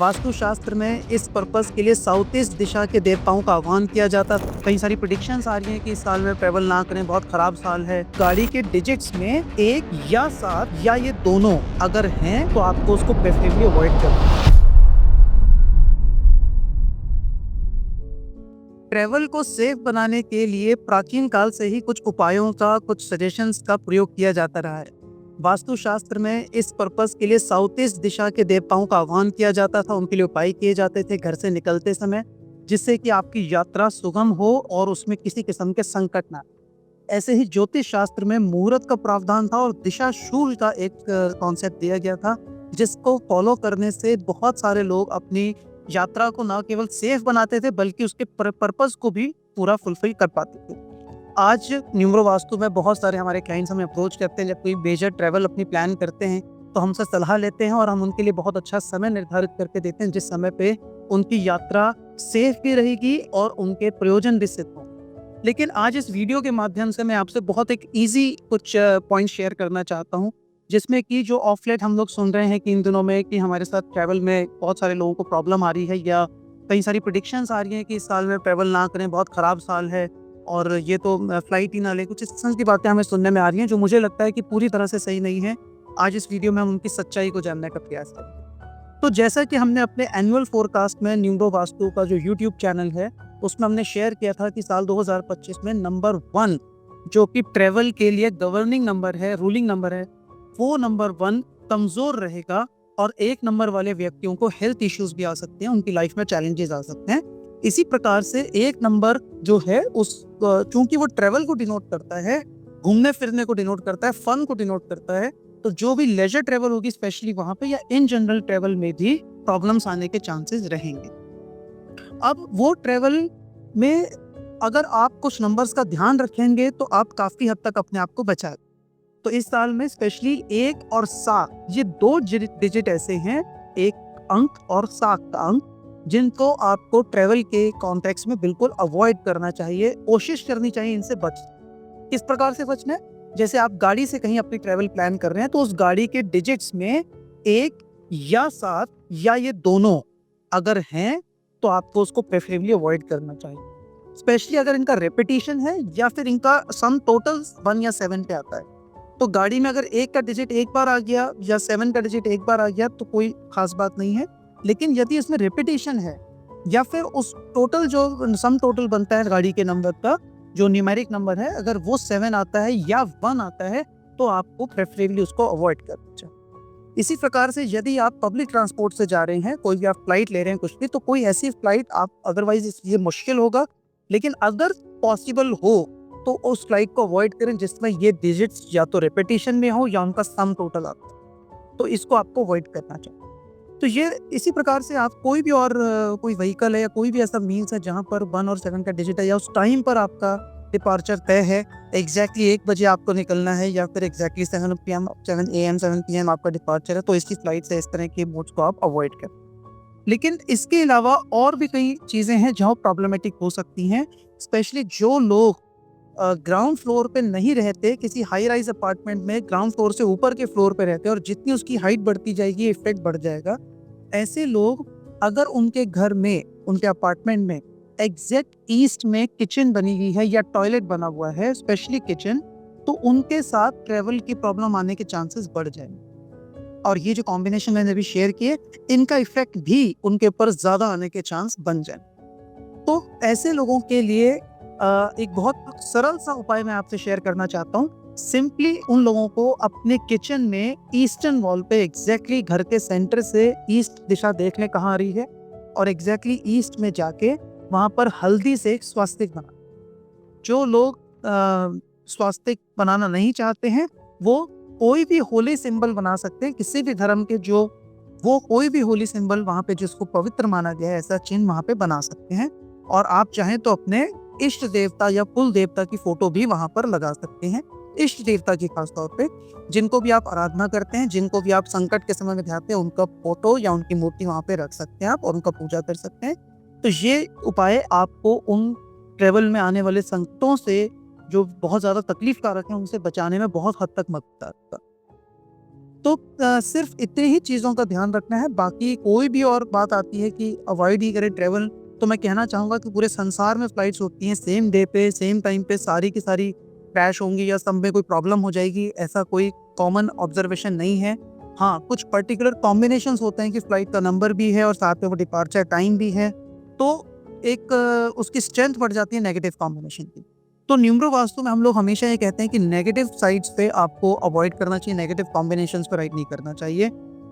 वास्तुशास्त्र में इस पर्पस के लिए साउथ ईस्ट दिशा के देवताओं का आह्वान किया जाता है। कई सारी प्रेडिक्शंस आ रही हैं कि इस साल में ट्रेवल ना करें, बहुत खराब साल है। गाड़ी के डिजिट्स में 1 या 7 या ये दोनों अगर हैं तो आपको उसको प्रेफरेबली अवॉइड करना। ट्रेवल को सेफ बनाने के लिए प्राचीन काल से ही कुछ उपायों का, कुछ सजेशंस का प्रयोग किया जाता रहा है। वास्तुशास्त्र में इस पर्पस के लिए साउथ ईस्ट दिशा के देवताओं का आह्वान किया जाता था, उनके लिए उपाय किए जाते थे घर से निकलते समय, जिससे कि आपकी यात्रा सुगम हो और उसमें किसी किस्म के संकट ना। ऐसे ही ज्योतिष शास्त्र में मुहूर्त का प्रावधान था और दिशा शूल का एक कॉन्सेप्ट दिया गया था, जिसको फॉलो करने से बहुत सारे लोग अपनी यात्रा को न केवल सेफ बनाते थे बल्कि उसके पर्पस को भी पूरा फुलफिल कर पाते थे। आज न्यूमरो वास्तु में बहुत सारे हमारे क्लाइंट्स हमें अप्रोच करते हैं, जब कोई मेजर ट्रैवल अपनी प्लान करते हैं तो हमसे सलाह लेते हैं और हम उनके लिए बहुत अच्छा समय निर्धारित करके देते हैं, जिस समय पे उनकी यात्रा सेफ भी रहेगी और उनके प्रयोजन भी सिद्ध हों। लेकिन आज इस वीडियो के माध्यम से मैं आपसे बहुत एक ईजी कुछ पॉइंट शेयर करना चाहता हूँ, जिसमें कि जो ऑफ लेट हम लोग सुन रहे हैं कि इन दिनों में कि हमारे साथ ट्रैवल में बहुत सारे लोगों को प्रॉब्लम आ रही है, या कई सारी प्रेडिक्शंस आ रही हैं कि इस साल में ट्रैवल ना करें, बहुत ख़राब साल है और ये तो फ्लाइट ही ना ले, कुछ इस तरह की बातें हमें सुनने में आ रही हैं जो मुझे लगता है कि पूरी तरह से सही नहीं है। आज इस वीडियो में हम उनकी सच्चाई को जानने का प्रयास करें। तो जैसा कि हमने अपने एनुअल फोरकास्ट में न्यूमरो वास्तु का जो यूट्यूब चैनल है उसमें हमने शेयर किया था कि साल 2025 में नंबर 1 जो कि ट्रैवल के लिए गवर्निंग नंबर है, रूलिंग नंबर है, वो नंबर 1 कमजोर रहेगा और 1 नंबर वाले व्यक्तियों को हेल्थ इश्यूज भी आ सकते हैं, उनकी लाइफ में चैलेंजेस आ सकते हैं। इसी प्रकार से 1 नंबर जो है उस चूंकि वो ट्रैवल को डिनोट करता है, घूमने फिरने को डिनोट करता है, फन को डिनोट करता है, तो जो भी लेजर ट्रैवल होगी स्पेशली वहां पे या इन जनरल ट्रैवल में भी प्रॉब्लम्स आने के चांसेस रहेंगे। अब वो ट्रैवल में अगर आप कुछ नंबर्स का ध्यान रखेंगे तो आप काफी हद तक अपने आप को बचा। तो इस साल में स्पेशली 1 और 7 ये 2 डिजिट ऐसे हैं, 1 अंक और 7 का अंक, जिनको आपको ट्रैवल के कॉन्टेक्स्ट में बिल्कुल अवॉइड करना चाहिए, कोशिश करनी चाहिए इनसे बचने। किस प्रकार से बचना है? जैसे आप गाड़ी से कहीं अपनी ट्रैवल प्लान कर रहे हैं तो उस गाड़ी के डिजिट्स में 1 या 7 या ये दोनों अगर हैं तो आपको उसको प्रेफरेबली अवॉइड करना चाहिए, स्पेशली अगर इनका रेपिटेशन है या फिर इनका सम टोटल 1 या 7 पे आता है। तो गाड़ी में अगर 1 का डिजिट एक बार आ गया या 7 का डिजिट एक बार आ गया तो कोई खास बात नहीं है, लेकिन यदि इसमें रेपिटेशन है या फिर उस टोटल जो सम टोटल बनता है गाड़ी के नंबर का जो न्यूमेरिक नंबर है, अगर वो 7 आता है या 1 आता है तो आपको प्रेफरेबली उसको अवॉइड करना चाहिए। इसी प्रकार से यदि आप पब्लिक ट्रांसपोर्ट से जा रहे हैं, कोई भी आप फ्लाइट ले रहे हैं कुछ भी, तो कोई ऐसी फ्लाइट आप अदरवाइज इसलिए मुश्किल होगा, लेकिन अगर पॉसिबल हो तो उस फ्लाइट को अवॉइड करें जिसमें ये डिजिट्स या तो रेपिटेशन में हो या उनका सम टोटल आता है, तो इसको आपको अवॉइड करना चाहिए। तो ये इसी प्रकार से आप कोई भी और कोई व्हीकल है या कोई भी ऐसा मीन्स है जहाँ पर 1 और 7 का डिजिट है या उस टाइम पर आपका डिपार्चर तय है, एग्जैक्टली 1 बजे आपको निकलना है या फिर एग्जैक्टली 7 PM आपका डिपार्चर है, तो इसकी फ्लाइट से इस तरह के मोड्स को आप अवॉइड करें। लेकिन इसके अलावा और भी कई चीज़ें हैं जहाँ प्रॉब्लमेटिक हो सकती हैं, स्पेशली जो लोग ग्राउंड फ्लोर पे नहीं रहते, किसी हाई राइज अपार्टमेंट में ग्राउंड फ्लोर से ऊपर के फ्लोर पे रहते हैं और जितनी उसकी हाइट बढ़ती जाएगी इफेक्ट बढ़ जाएगा। ऐसे लोग अगर उनके घर में, उनके अपार्टमेंट में एग्जैक्ट ईस्ट में किचन बनी हुई है या टॉयलेट बना हुआ है, स्पेशली किचन, तो उनके साथ ट्रैवल की प्रॉब्लम आने के चांसेस बढ़ जाएंगे। और ये जो कॉम्बिनेशन मैंने अभी शेयर किए, इनका इफेक्ट भी उनके ऊपर ज्यादा आने के चांस बन जाए। तो ऐसे लोगों के लिए एक बहुत सरल सा उपाय मैं आपसे शेयर करना चाहता हूँ। सिंपली उन लोगों को अपने किचन में ईस्टर्न वॉल पे एग्जैक्टली घर के सेंटर से ईस्ट दिशा देख लें कहाँ आ रही है, और एग्जैक्टली ईस्ट में जाके वहाँ पर हल्दी से एक स्वास्तिक बना। जो लोग स्वास्तिक बनाना नहीं चाहते हैं वो कोई भी होली सिंबल बना सकते हैं, किसी भी धर्म के, जो वो कोई भी होली सिंबल वहाँ पे जिसको पवित्र माना गया है ऐसा चिन्ह वहाँ पे बना सकते हैं। और आप चाहें तो अपने इष्ट देवता या कुल देवता की फोटो भी वहां पर लगा सकते हैं। इष्ट देवता की खास तौर पे जिनको भी आप आराधना करते हैं, जिनको भी आप संकट के समय में ध्याते हैं, उनका फोटो या उनकी मूर्ति वहां पे रख सकते हैं आप और उनका पूजा कर सकते हैं। तो ये उपाय आपको उन ट्रेवल में आने वाले संकटों से जो बहुत ज्यादा तकलीफ कारक है उनसे बचाने में बहुत हद तक मदद करता है। तो सिर्फ इतनी ही चीज़ों का ध्यान रखना है, बाकी कोई भी और बात आती है कि अवॉइड ही करें ट्रैवल, तो मैं कहना चाहूँगा कि पूरे संसार में फ्लाइट्स होती हैं सेम डे पे, सेम टाइम पे सारी की सारी क्रैश होंगी या सब में कोई प्रॉब्लम हो जाएगी, ऐसा कोई कॉमन ऑब्जर्वेशन नहीं है। हाँ, कुछ पर्टिकुलर कॉम्बिनेशंस होते हैं कि फ्लाइट का नंबर भी है और साथ में वो डिपार्चर टाइम भी है, तो एक उसकी स्ट्रेंथ बढ़ जाती है नेगेटिव कॉम्बिनेशन की। तो न्यूमरो वास्तु में हम लोग हमेशा ये कहते हैं कि नेगेटिव साइड्स पे आपको अवॉइड करना चाहिए, नेगेटिव कॉम्बिनेशंस पे राइट नहीं करना चाहिए।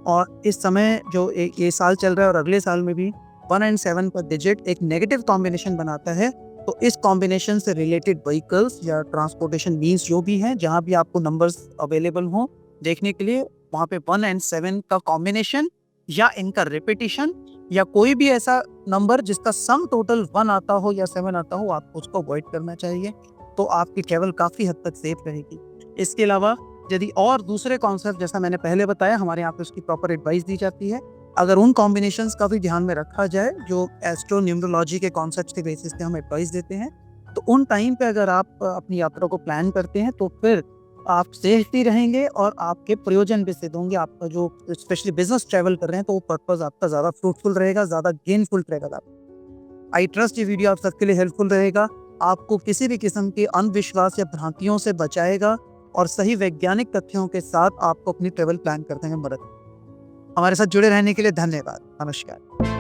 और इस समय जो ये साल चल रहा है और अगले साल में भी 1 एंड 7 का डिजिट एक नेगेटिव कॉम्बिनेशन बनाता है। तो इस कॉम्बिनेशन से रिलेटेड व्हीकल्स या ट्रांसपोर्टेशन मीन्स जो भी हैं, जहाँ भी आपको नंबर्स अवेलेबल हों देखने के लिए, वहाँ पे 1 एंड 7 का कॉम्बिनेशन या इनका रिपीटिशन या कोई भी ऐसा नंबर जिसका सम टोटल 1 आता हो या 7 आता हो, आपको उसको अवॉइड करना चाहिए। तो आपकी ट्रैवल काफ़ी हद तक सेफ रहेगी। इसके अलावा यदि और दूसरे कॉन्सेप्ट जैसा मैंने पहले बताया, हमारे यहाँ पे उसकी प्रॉपर एडवाइस दी जाती है। अगर उन कॉम्बिनेशंस का भी ध्यान में रखा जाए जो एस्ट्रो न्यूमरोलॉजी के कॉन्सेप्ट्स के बेसिस पे हम एडवाइस देते हैं, तो उन टाइम पे अगर आप अपनी यात्रा को प्लान करते हैं तो फिर आप सेफ्टी रहेंगे और आपके प्रयोजन भी सिद्ध होंगे। आपका जो स्पेशली बिजनेस ट्रैवल कर रहे हैं तो वो पर्पस आपका ज़्यादा फ्रूटफुल रहेगा, ज़्यादा गेनफुल रहेगा। आई ट्रस्ट ये वीडियो आप सबके लिए हेल्पफुल रहेगा, आपको किसी भी किस्म के अंधविश्वास या भ्रांतियों से बचाएगा और सही वैज्ञानिक तथ्यों के साथ आपको अपनी ट्रैवल प्लान करने में मदद। हमारे साथ जुड़े रहने के लिए धन्यवाद। नमस्कार।